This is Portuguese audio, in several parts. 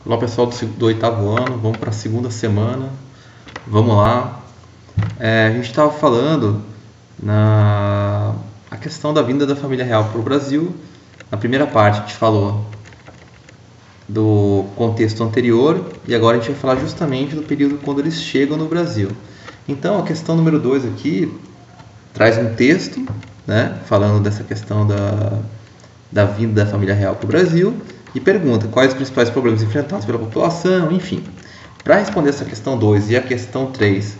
Olá pessoal do oitavo ano, vamos para a segunda semana, vamos lá. A gente estava falando a questão da vinda da família real para o Brasil. Na primeira parte a gente falou do contexto anterior e agora a gente vai falar justamente do período quando eles chegam no Brasil. Então a questão número 2 aqui traz um texto, né, falando dessa questão da vinda da família real para o Brasil e pergunta quais os principais problemas enfrentados pela população, enfim. Para responder essa questão 2 e a questão 3,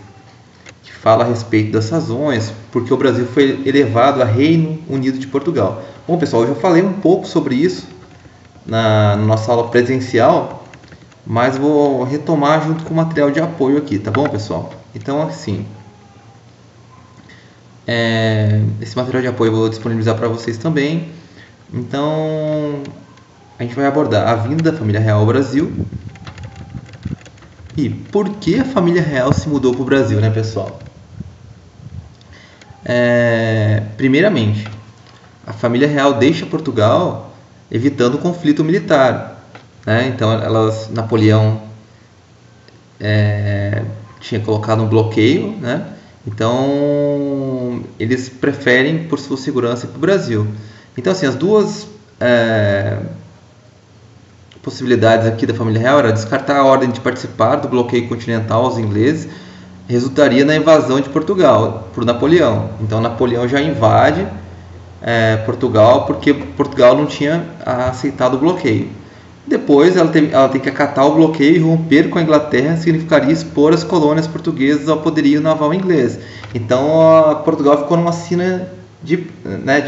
que fala a respeito das razões, porque o Brasil foi elevado a Reino Unido de Portugal. Bom, pessoal, eu já falei um pouco sobre isso na nossa aula presencial, mas vou retomar junto com o material de apoio aqui, tá bom, pessoal? Então, assim, esse material de apoio eu vou disponibilizar para vocês também. Então, a gente vai abordar a vinda da família real ao Brasil e por que a família real se mudou para o Brasil, né, pessoal? Primeiramente, a família real deixa Portugal evitando o conflito militar, né? Então, Napoleão tinha colocado um bloqueio, né? Então, eles preferem, por sua segurança, ir para o Brasil. Então, assim, as duas possibilidades aqui da família real era descartar a ordem de participar do bloqueio continental aos ingleses, resultaria na invasão de Portugal por Napoleão. Então, Napoleão já invade Portugal porque Portugal não tinha aceitado o bloqueio. Depois, ela tem que acatar o bloqueio e romper com a Inglaterra, significaria expor as colônias portuguesas ao poderio naval inglês. Então, Portugal ficou numa sina de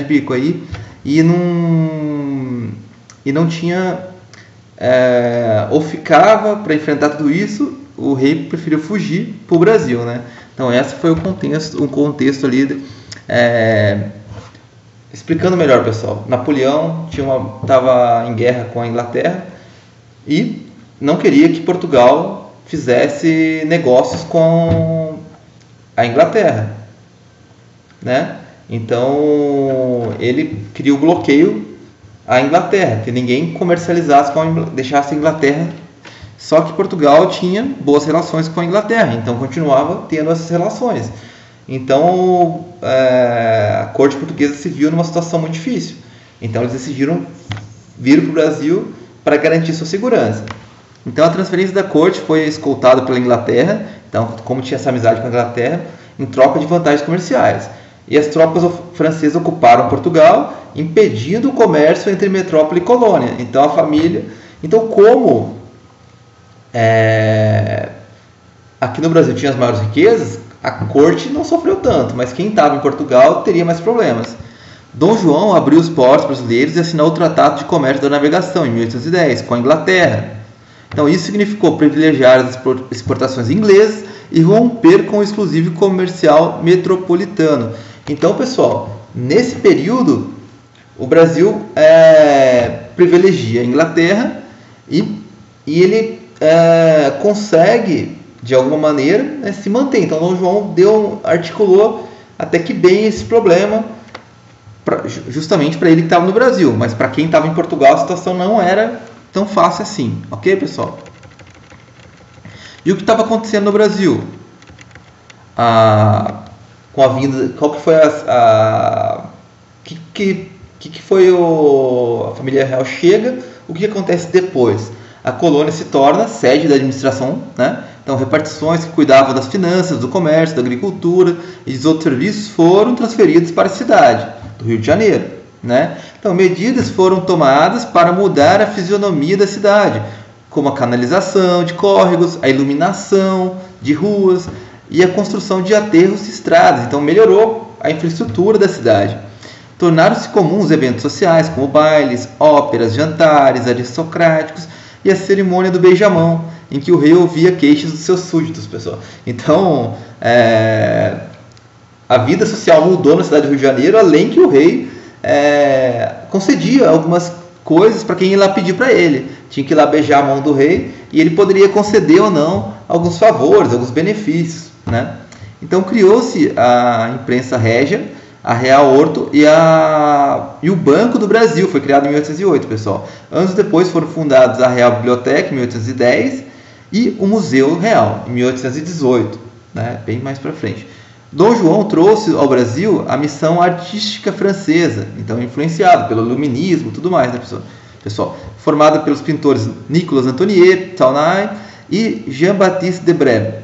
bico aí e não tinha, ou ficava para enfrentar tudo isso, o rei preferiu fugir para o Brasil, né? Então, esse foi o contexto ali. Explicando melhor, pessoal, Napoleão estava em guerra com a Inglaterra e não queria que Portugal fizesse negócios com a Inglaterra, né? Então ele criou o bloqueio à Inglaterra, que ninguém comercializasse deixasse a Inglaterra. Só que Portugal tinha boas relações com a Inglaterra, então continuava tendo essas relações. Então, a corte portuguesa se viu numa situação muito difícil. Então, eles decidiram vir para o Brasil para garantir sua segurança. Então, a transferência da corte foi escoltada pela Inglaterra. Então, como tinha essa amizade com a Inglaterra, em troca de vantagens comerciais. E as tropas francesas ocuparam Portugal, impedindo o comércio entre metrópole e colônia. Então, a família... Então, como aqui no Brasil tinha as maiores riquezas, a corte não sofreu tanto, mas quem estava em Portugal teria mais problemas. Dom João abriu os portos brasileiros e assinou o Tratado de Comércio da Navegação em 1810 com a Inglaterra. Então isso significou privilegiar as exportações inglesas e romper com o exclusivo comercial metropolitano. Então, pessoal, nesse período o Brasil privilegia a Inglaterra e ele consegue de alguma maneira se manter. Então Dom João articulou até que bem esse problema justamente para ele que estava no Brasil, mas para quem estava em Portugal a situação não era tão fácil assim, ok, pessoal? E o que estava acontecendo no Brasil? Com a vinda, qual que foi que foi a família real chega, o que acontece depois? A colônia se torna sede da administração, né? Então, repartições que cuidavam das finanças, do comércio, da agricultura e dos outros serviços foram transferidos para a cidade do Rio de Janeiro, né? Então, medidas foram tomadas para mudar a fisionomia da cidade, como a canalização de córregos, a iluminação de ruas e a construção de aterros e estradas. Então, melhorou a infraestrutura da cidade. Tornaram-se comuns eventos sociais, como bailes, óperas, jantares aristocráticos e a cerimônia do beijamão, em que o rei ouvia queixas dos seus súditos, pessoal. Então, a vida social mudou na cidade do Rio de Janeiro, além que o rei concedia algumas coisas para quem ia lá pedir para ele. Tinha que ir lá beijar a mão do rei e ele poderia conceder ou não alguns favores, alguns benefícios, né? Então, criou-se a imprensa régia, a Real Horto e o Banco do Brasil, foi criado em 1808, pessoal. Anos depois foram fundados a Real Biblioteca, em 1810, e o Museu Real, em 1818, né? Bem mais para frente. Dom João trouxe ao Brasil a missão artística francesa, então influenciado pelo iluminismo e tudo mais, né, pessoal? Formada pelos pintores Nicolas Antonier, Taunay e Jean-Baptiste Debré,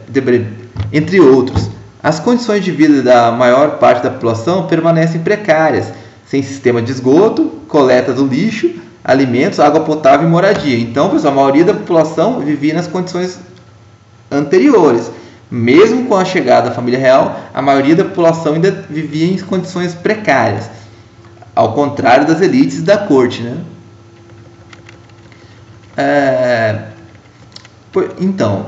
entre outros. As condições de vida da maior parte da população permanecem precárias, sem sistema de esgoto, coleta do lixo, alimentos, água potável e moradia. Então, pessoal, a maioria da população vivia nas condições anteriores. Mesmo com a chegada da família real, a maioria da população ainda vivia em condições precárias, ao contrário das elites da corte, né? Então,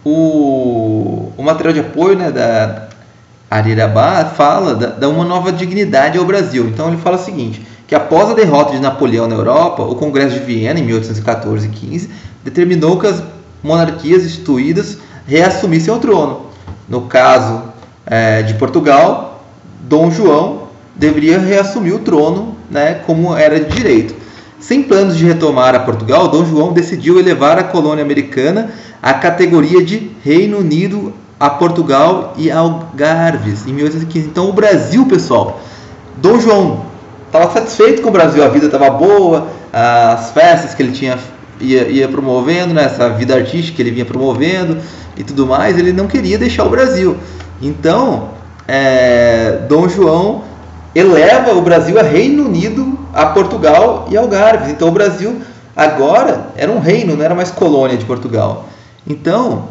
o material de apoio, né, da Arirabá fala da uma nova dignidade ao Brasil. Então ele fala o seguinte, que após a derrota de Napoleão na Europa, o Congresso de Viena, em 1814 e 15, determinou que as monarquias instituídas reassumissem o trono. No caso de Portugal, Dom João deveria reassumir o trono, né, como era de direito. Sem planos de retomar a Portugal, Dom João decidiu elevar a colônia americana à categoria de Reino Unido a Portugal e Algarves, em 1815. Então o Brasil, pessoal, Dom João estava satisfeito com o Brasil, a vida estava boa, as festas que ele ia promovendo, né, essa vida artística que ele vinha promovendo e tudo mais, ele não queria deixar o Brasil. Então, Dom João eleva o Brasil a Reino Unido, a Portugal e Algarves. Então o Brasil agora era um reino, não era mais colônia de Portugal. Então,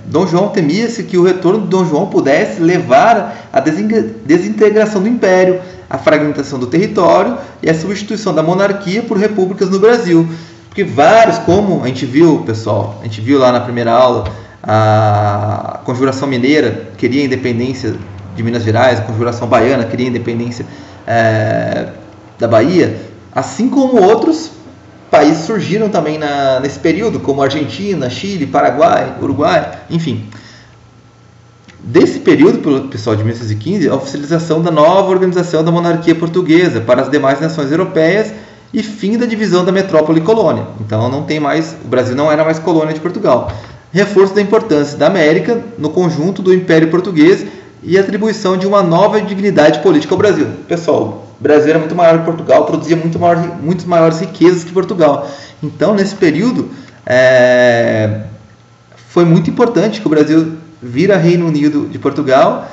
Dom João temia-se que o retorno de Dom João pudesse levar à desintegração do império, a fragmentação do território e a substituição da monarquia por repúblicas no Brasil. Porque vários, como a gente viu, pessoal, a gente viu lá na primeira aula, a Conjuração Mineira queria a independência de Minas Gerais, a Conjuração Baiana queria a independência da Bahia, assim como outros países surgiram também nesse período, como Argentina, Chile, Paraguai, Uruguai, enfim. Desse período, pessoal, de 1815, a oficialização da nova organização da monarquia portuguesa para as demais nações europeias e fim da divisão da metrópole e colônia. Então não tem mais, o Brasil não era mais colônia de Portugal. Reforço da importância da América no conjunto do Império Português e atribuição de uma nova dignidade política ao Brasil. Pessoal, o Brasil era muito maior que Portugal, produzia muito maiores riquezas que Portugal. Então, nesse período, foi muito importante que o Brasil vira Reino Unido de Portugal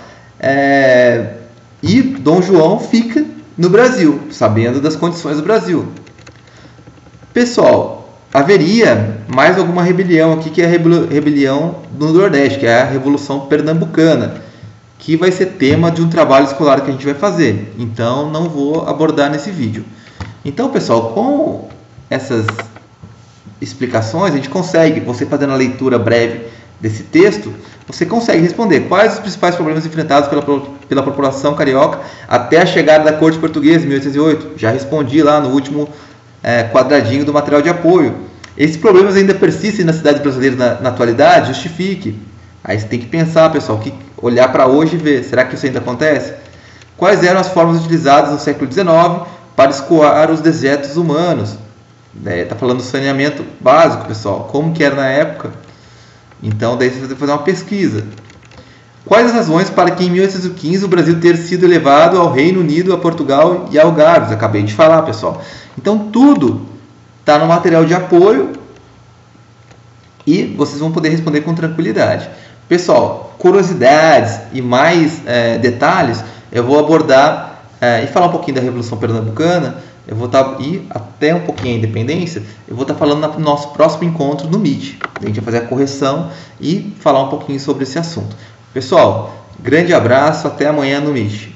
e Dom João fica no Brasil, sabendo das condições do Brasil. Pessoal, haveria mais alguma rebelião aqui, que é a rebelião do Nordeste, que é a Revolução Pernambucana, que vai ser tema de um trabalho escolar que a gente vai fazer. Então, não vou abordar nesse vídeo. Então, pessoal, com essas explicações, a gente consegue, você fazendo a leitura breve desse texto, você consegue responder quais os principais problemas enfrentados pela população carioca até a chegada da corte portuguesa em 1808. Já respondi lá no último quadradinho do material de apoio. Esses problemas ainda persistem na cidade brasileira na atualidade? Justifique. Aí você tem que pensar, pessoal, olhar para hoje e ver, será que isso ainda acontece? Quais eram as formas utilizadas no século XIX para escoar os dejetos humanos? Está falando do saneamento básico, pessoal, como que era na época? Então, daí você vai ter que fazer uma pesquisa. Quais as razões para que em 1815 o Brasil ter sido elevado ao Reino Unido, a Portugal e a Algarves? Acabei de falar, pessoal. Então, tudo está no material de apoio e vocês vão poder responder com tranquilidade. Pessoal, curiosidades e mais detalhes eu vou abordar e falar um pouquinho da Revolução Pernambucana. Eu vou e até um pouquinho a independência, eu vou estar falando no nosso próximo encontro no Meet. A gente vai fazer a correção e falar um pouquinho sobre esse assunto. Pessoal, grande abraço, até amanhã no Meet.